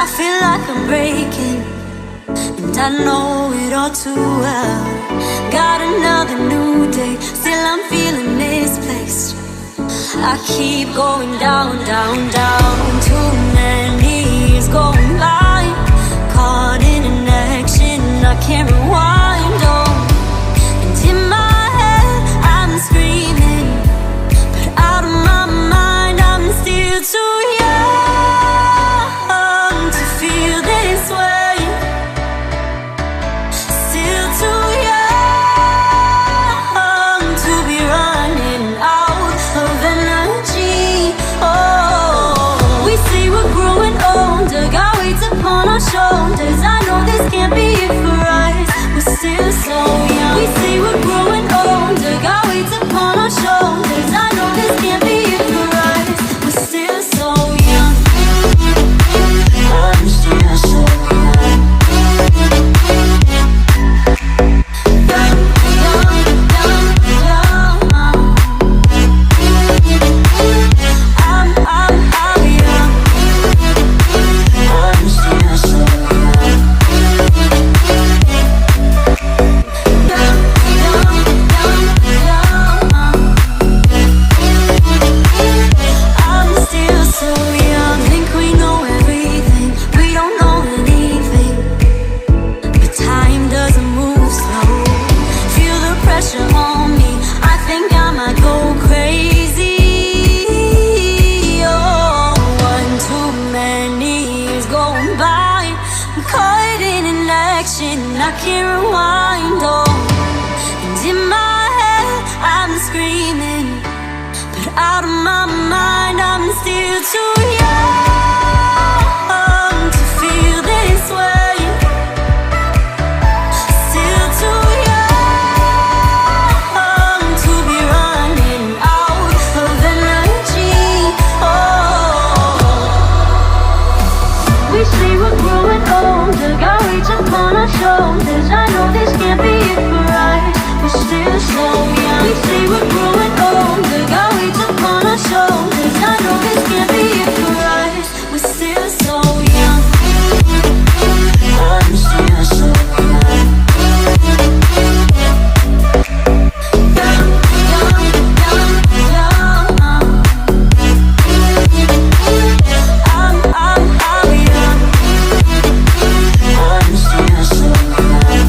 I feel like I'm breaking, and I know it all too well. Got another new day, still I'm feeling misplaced. I keep going down, down, down. Too many years going by, caught in an action I can't rewind. Oh, and in my head I'm screaming, but out of my mind I'm still too young to feel this way. Still too young to be running out of energy. Oh, we say we're growing older, got weights upon our shoulders. I know this can't be it for us, we're still so young. We say we're growing older, got weights upon our shoulders. I know this can't be it for us, we're still so young. I'm still so young. Young, young, young, young. I'm young. I'm still so young. Young, young, young, young. I'm still so young. Think we know everything, we don't know anything. But time doesn't move slow. Feel the pressure on me, I think I might go crazy. Oh, one too many years going by, I'm caught in an action I can't rewind. Oh, and in my head I'm screaming, but out of my mind I'm still too young to feel this way. Still too young to be running out of energy. Oh, we say we're growing older, got weights upon our shoulders. I know this can't be it for us, we're still so young. We say we're growing older, got weights upon our shoulders. I know this can't be it for us, we're still so young. I'm still so young. Young, young, young, young. I'm young. I'm still so young.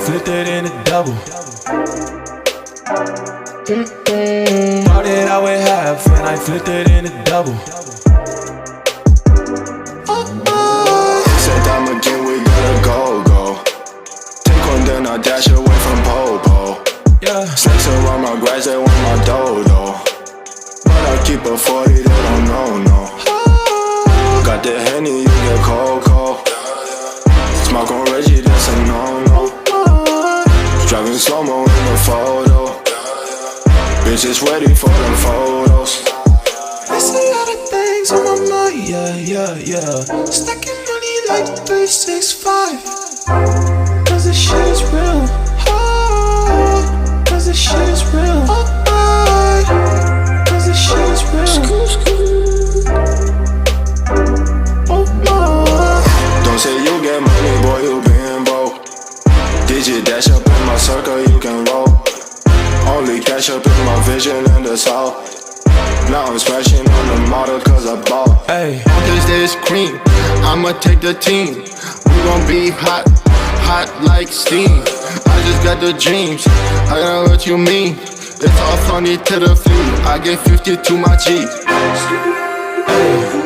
flipped it in a double. Started out with half and I flipped it in a double. Said time again, we gotta go. Take one, then I dash away from Popo. Yeah. Snakes around my grass, they want my dodo. But I keep a 40, they don't know, no. Got the Henny, you get cocoa. Smoke on Reggie, that's a no-no. Driving slow-mo in the photo. Bitches ready for them photos. I see all the things on my mind, yeah. Stacking money like 365. Cause this shit is real. Cause this shit is real. Cause this shit is real. Don't say you get money, boy, you been broke. Digit dash up in my circle, you can roll. Only cash up in my vision and the south. Now I'm smashing on the model cause I bought. Hey, Cause there's cream, I'ma take the team. We gon' be hot like steam. I just got the dreams, I know what you mean. It's all funny to the fleet, I get 50 to my G. hey.